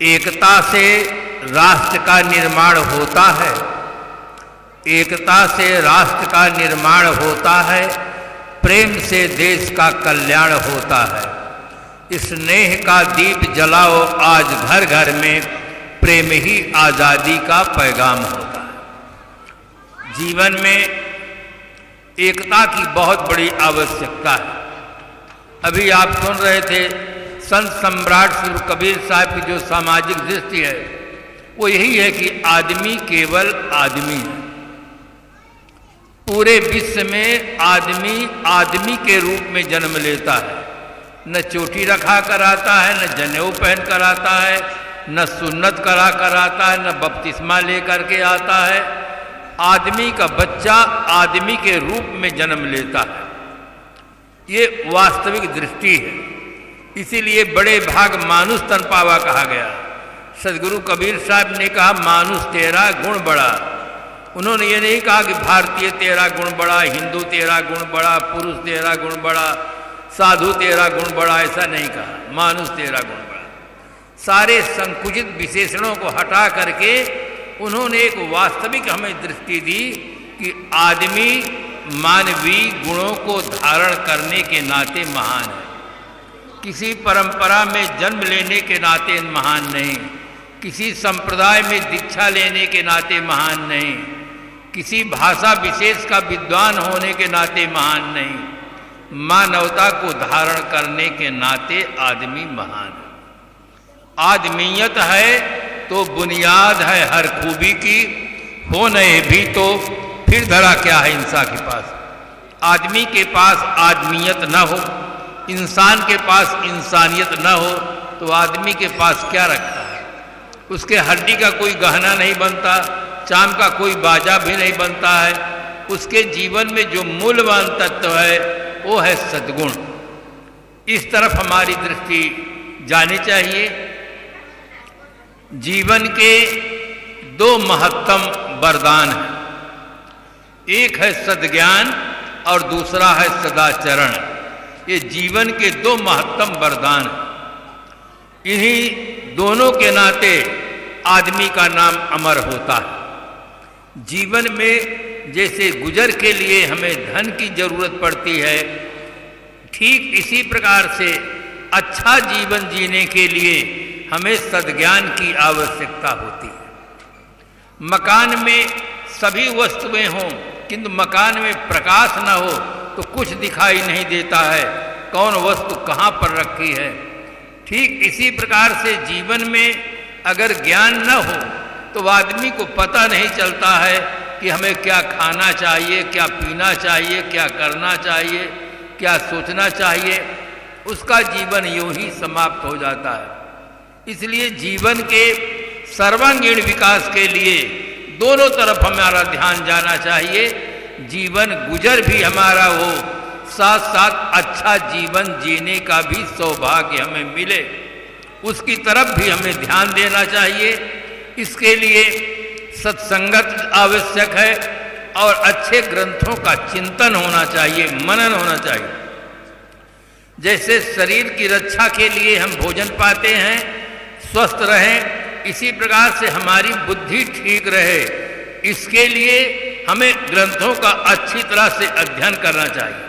एकता से राष्ट्र का निर्माण होता है, एकता से राष्ट्र का निर्माण होता है, प्रेम से देश का कल्याण होता है। स्नेह का दीप जलाओ आज घर घर में, प्रेम ही आज़ादी का पैगाम होता है। जीवन में एकता की बहुत बड़ी आवश्यकता है। अभी आप सुन रहे थे संत सम्राट श्री कबीर साहब की जो सामाजिक दृष्टि है वो यही है कि आदमी केवल आदमी है। पूरे विश्व में आदमी आदमी के रूप में जन्म लेता है। न चोटी रखा कर आता है, न जनेऊ पहन कर आता है, न सुन्नत करा कर आता है, न बपतिस्मा लेकर के आता है। आदमी का बच्चा आदमी के रूप में जन्म लेता है। ये वास्तविक दृष्टि है। इसीलिए बड़े भाग मानुष तन पावा कहा गया। सदगुरु कबीर साहब ने कहा मानुष तेरा गुण बड़ा। उन्होंने ये नहीं कहा कि भारतीय तेरा गुण बड़ा, हिंदू तेरा गुण बड़ा, पुरुष तेरा गुण बड़ा, साधु तेरा गुण बड़ा, ऐसा नहीं कहा। मानुष तेरा गुण बड़ा। सारे संकुचित विशेषणों को हटा करके उन्होंने एक वास्तविक हमें दृष्टि दी कि आदमी मानवीय गुणों को धारण करने के नाते महान है। किसी परंपरा में जन्म लेने के नाते महान नहीं, किसी संप्रदाय में दीक्षा लेने के नाते महान नहीं, किसी भाषा विशेष का विद्वान होने के नाते महान नहीं, मानवता को धारण करने के नाते आदमी महान है। आदमीयत है तो बुनियाद है हर खूबी की, हो नए भी तो फिर धरा क्या है इंसान के पास। आदमी के पास आदमीयत न हो, इंसान के पास इंसानियत न हो तो आदमी के पास क्या रखा है। उसके हड्डी का कोई गहना नहीं बनता, चाम का कोई बाजा भी नहीं बनता है। उसके जीवन में जो मूल्यवान तत्व है वो है सद्गुण। इस तरफ हमारी दृष्टि जानी चाहिए। जीवन के दो महत्तम वरदान हैं, एक है सद्ज्ञान और दूसरा है सदाचरण। ये जीवन के दो महत्तम वरदान हैं। इन्हीं दोनों के नाते आदमी का नाम अमर होता है। जीवन में जैसे गुजर के लिए हमें धन की जरूरत पड़ती है, ठीक इसी प्रकार से अच्छा जीवन जीने के लिए हमें सद्ज्ञान की आवश्यकता होती है। मकान में सभी वस्तुएं हों किंतु मकान में प्रकाश न हो तो कुछ दिखाई नहीं देता है, कौन वस्तु कहाँ पर रखी है। ठीक इसी प्रकार से जीवन में अगर ज्ञान न हो तो आदमी को पता नहीं चलता है कि हमें क्या खाना चाहिए, क्या पीना चाहिए, क्या करना चाहिए, क्या सोचना चाहिए। उसका जीवन यूं ही समाप्त हो जाता है। इसलिए जीवन के सर्वांगीण विकास के लिए दोनों तरफ हमारा ध्यान जाना चाहिए। जीवन गुजर भी हमारा हो, साथ साथ अच्छा जीवन जीने का भी सौभाग्य हमें मिले, उसकी तरफ भी हमें ध्यान देना चाहिए। इसके लिए सत्संगत आवश्यक है और अच्छे ग्रंथों का चिंतन होना चाहिए, मनन होना चाहिए। जैसे शरीर की रक्षा के लिए हम भोजन पाते हैं, स्वस्थ रहें, इसी प्रकार से हमारी बुद्धि ठीक रहे, इसके लिए हमें ग्रंथों का अच्छी तरह से अध्ययन करना चाहिए।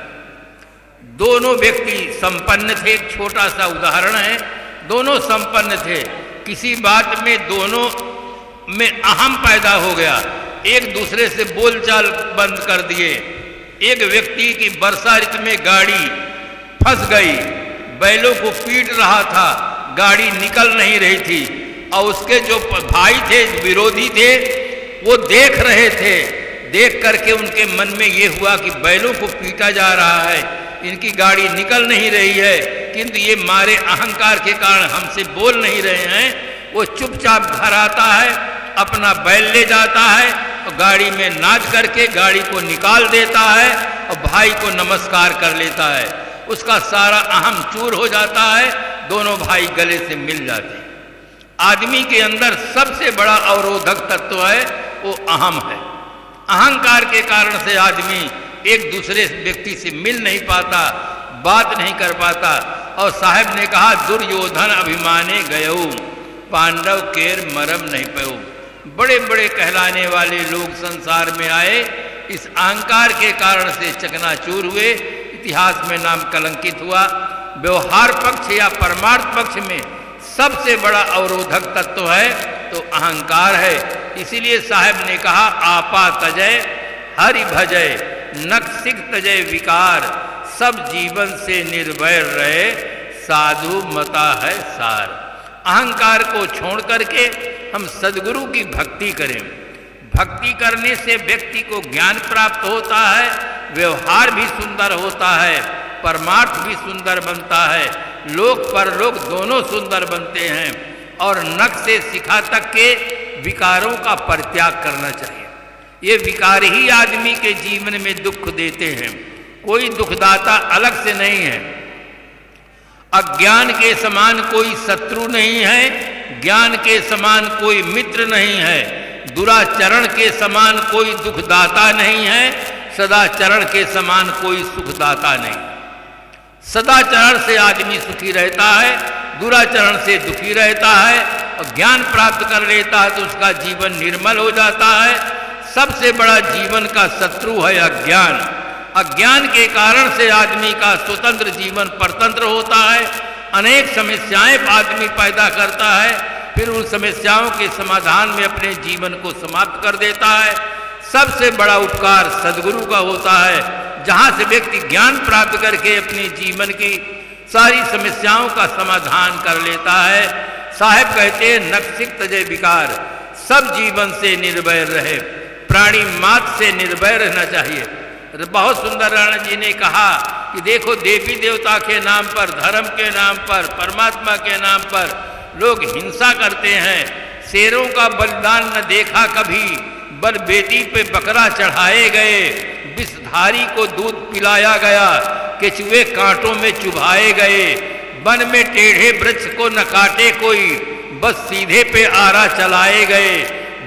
दोनों व्यक्ति संपन्न थे, एक छोटा सा उदाहरण है। दोनों संपन्न थे, किसी बात में दोनों में अहम पैदा हो गया, एक दूसरे से बोलचाल बंद कर दिए। एक व्यक्ति की वर्षा ऋतु में गाड़ी फंस गई, बैलों को पीट रहा था, गाड़ी निकल नहीं रही थी और उसके जो भाई थे, विरोधी थे, वो देख रहे थे। देख करके उनके मन में ये हुआ कि बैलों को पीटा जा रहा है, इनकी गाड़ी निकल नहीं रही है, किंतु ये मारे अहंकार के कारण हमसे बोल नहीं रहे हैं। वो चुपचाप घर आता है, अपना बैल ले जाता है और गाड़ी में नाच करके गाड़ी को निकाल देता है और भाई को नमस्कार कर लेता है। उसका सारा अहम चूर हो जाता है, दोनों भाई गले से मिल जाते हैं। आदमी के अंदर सबसे बड़ा अवरोधक तत्व है वो अहम है। अहंकार के कारण से आदमी एक दूसरे व्यक्ति से मिल नहीं पाता, बात नहीं कर पाता। और साहब ने कहा दुर्योधन अभिमाने गयऊ, पांडव केर मरम नहीं पयो। बड़े बड़े कहलाने वाले लोग संसार में आए, इस अहंकार के कारण से चकनाचूर हुए, इतिहास में नाम कलंकित हुआ। व्यवहार पक्ष या परमार्थ पक्ष में सबसे बड़ा अवरोधक तत्व है तो अहंकार है। इसीलिए साहब ने कहा, आपा तजय हरि भजय नक्सिक तजय विकार, सब जीवन से निर्भय रहे साधु मता है सार। अहंकार को छोड़ करके हम सद्गुरु की भक्ति करें। भक्ति करने से व्यक्ति को ज्ञान प्राप्त होता है, व्यवहार भी सुंदर होता है, परमार्थ भी सुंदर बनता है, लोक परलोक दोनों सुंदर बनते हैं। और नख से शिखा तक के विकारों का परित्याग करना चाहिए। ये विकार ही आदमी के जीवन में दुख देते हैं, कोई दुखदाता अलग से नहीं है। अज्ञान के समान कोई शत्रु नहीं है, ज्ञान के समान कोई मित्र नहीं है, दुराचरण के समान कोई दुखदाता नहीं है, सदाचरण के समान कोई सुखदाता नहीं। सदाचरण से आदमी सुखी रहता है, दुराचरण से दुखी रहता है, और ज्ञान प्राप्त कर लेता है तो उसका जीवन निर्मल हो जाता है। सबसे बड़ा जीवन का शत्रु है अज्ञान। अज्ञान के कारण से आदमी का स्वतंत्र जीवन परतंत्र होता है, अनेक समस्याएं आदमी पैदा करता है, फिर उन समस्याओं के समाधान में अपने जीवन को समाप्त कर देता है। सबसे बड़ा उपकार सद्गुरु का होता है, जहाँ से व्यक्ति ज्ञान प्राप्त करके अपने जीवन की सारी समस्याओं का समाधान कर लेता है। साहब कहते हैं, नक्सिक तजय विकार, सब जीवन से निर्भय रहे, प्राणी मात्र से निर्भय रहना चाहिए। बहुत सुंदर राणा जी ने कहा कि देखो, देवी देवता के नाम पर, धर्म के नाम पर, परमात्मा के नाम पर लोग हिंसा करते हैं। शेरों का बलिदान न देखा कभी, बल बेटी पे बकरा चढ़ाए गए, विषधारी को दूध पिलाया गया, केचुए कांटों में चुभाए गए, वन में टेढ़े वृक्ष को न काटे कोई, बस सीधे पे आरा चलाए गए,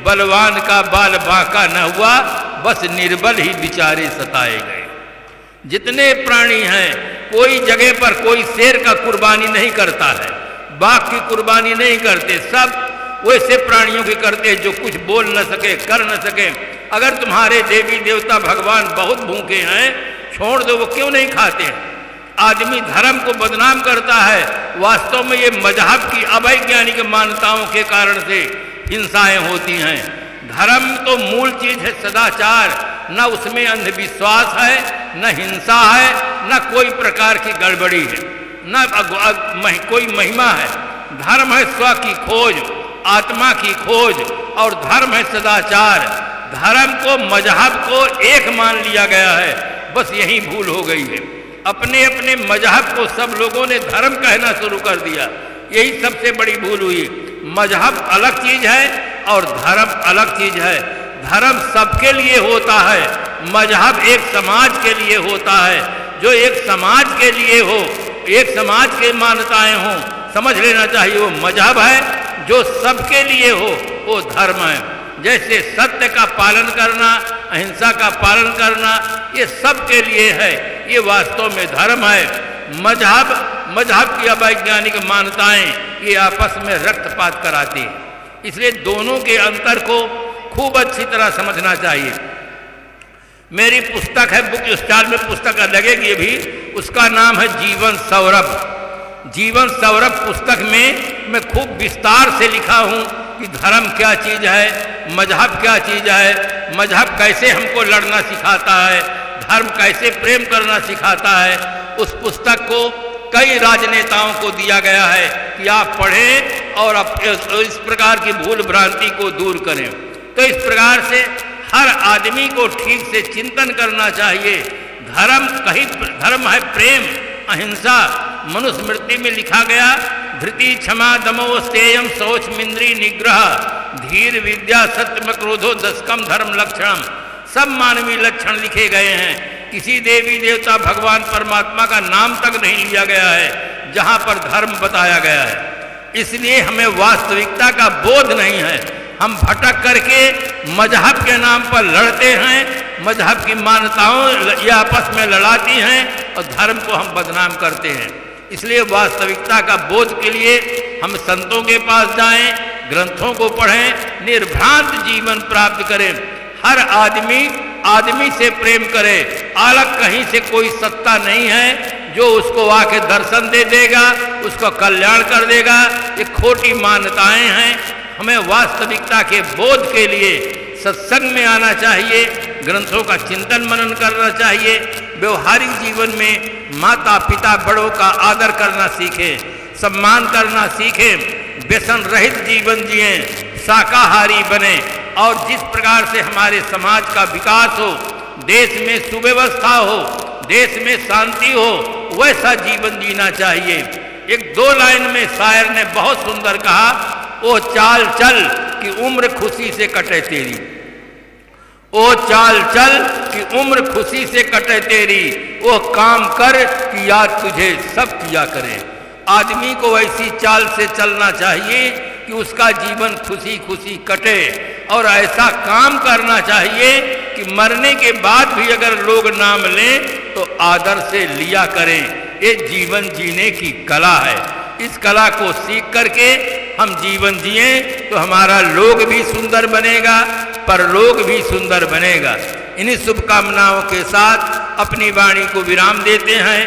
बलवान का बाल बांका न हुआ, बस निर्बल ही बेचारे सताए गए। जितने प्राणी हैं, कोई जगह पर कोई शेर का कुर्बानी नहीं करता है, बाघ की कुर्बानी नहीं करते, सब वैसे प्राणियों की करते जो कुछ बोल न सके, कर न सके। अगर तुम्हारे देवी देवता भगवान बहुत भूखे हैं, छोड़ दो, वो क्यों नहीं खाते हैं? आदमी धर्म को बदनाम करता है, वास्तव में ये मजहब की अवैज्ञानिक मान्यताओं के कारण से हिंसाएं होती हैं। धर्म तो मूल चीज है सदाचार, न उसमें अंधविश्वास है, न हिंसा है, न कोई प्रकार की गड़बड़ी है, न कोई महिमा है। धर्म है स्व की खोज, आत्मा की खोज, और धर्म है सदाचार। धर्म को मजहब को एक मान लिया गया है, बस यही भूल हो गई है। अपने अपने मजहब को सब लोगों ने धर्म कहना शुरू कर दिया, यही सबसे बड़ी भूल हुई। मजहब अलग चीज है और धर्म अलग चीज है। धर्म सबके लिए होता है, मजहब एक समाज के लिए होता है। जो एक समाज के लिए हो, एक समाज के मान्यताएं हों, समझ लेना चाहिए वो मजहब है। जो सबके लिए हो वो धर्म है। जैसे सत्य का पालन करना, अहिंसा का पालन करना, ये सबके लिए है, ये वास्तव में धर्म है। मजहब की अवैज्ञानिक मान्यताएं ये आपस में रक्तपात कराती है, इसलिए दोनों के अंतर को खूब अच्छी तरह समझना चाहिए। मेरी पुस्तक है, बुक स्टॉल में पुस्तक लगेगी भी, उसका नाम है जीवन सौरभ। जीवन सौरभ पुस्तक में मैं खूब विस्तार से लिखा हूँ कि धर्म क्या चीज़ है, मजहब क्या चीज़ है, मजहब कैसे हमको लड़ना सिखाता है, धर्म कैसे प्रेम करना सिखाता है। उस पुस्तक को कई राजनेताओं को दिया गया है कि आप पढ़ें और इस प्रकार की भूल भ्रांति को दूर करें। तो इस प्रकार से हर आदमी को ठीक से चिंतन करना चाहिए। धर्म है प्रेम, अहिंसा। मनुस्मृति में लिखा गया, धृति क्षमा दमो स्तेयम शौच मिंद्री निग्रह धीर विद्या सत्यम क्रोधो दशकम धर्म लक्षणम। सब मानवीय लक्षण लिखे गए हैं। किसी देवी देवता भगवान परमात्मा का नाम तक नहीं लिया गया है जहाँ पर धर्म बताया गया है। इसलिए हमें वास्तविकता का बोध नहीं है। हम भटक करके मजहब के नाम पर लड़ते हैं, मजहब की मान्यताओं ये आपस में लड़ाती हैं और धर्म को हम बदनाम करते हैं। इसलिए वास्तविकता का बोध के लिए हम संतों के पास जाएं, ग्रंथों को पढ़ें, निर्भ्रांत जीवन प्राप्त करें। हर आदमी से प्रेम करे। अलग कहीं से कोई सत्ता नहीं है जो उसको आके दर्शन दे देगा, उसका कल्याण कर देगा। ये खोटी मान्यताएं हैं। हमें वास्तविकता के बोध के लिए सत्संग में आना चाहिए, ग्रंथों का चिंतन मनन करना चाहिए। व्यवहारिक जीवन में माता पिता बड़ों का आदर करना सीखें, सम्मान करना सीखें, व्यसन रहित जीवन जिएं, शाकाहारी बने और जिस प्रकार से हमारे समाज का विकास हो, देश में सुव्यवस्था हो, देश में शांति हो, वैसा जीवन जीना चाहिए। एक 2 लाइन में शायर ने बहुत सुंदर कहा, ओ चाल चल कि उम्र खुशी से कटे तेरी, ओ चाल चल कि उम्र खुशी से कटे तेरी, ओ काम कर कि याद तुझे सब किया करे। आदमी को ऐसी चाल से चलना चाहिए कि उसका जीवन खुशी खुशी कटे और ऐसा काम करना चाहिए कि मरने के बाद भी अगर लोग नाम लें तो आदर से लिया करें। ये जीवन जीने की कला है। इस कला को सीख करके हम जीवन जिए तो हमारा लोक भी सुंदर बनेगा, परलोक भी सुंदर बनेगा। इन्हीं शुभकामनाओं के साथ अपनी वाणी को विराम देते हैं।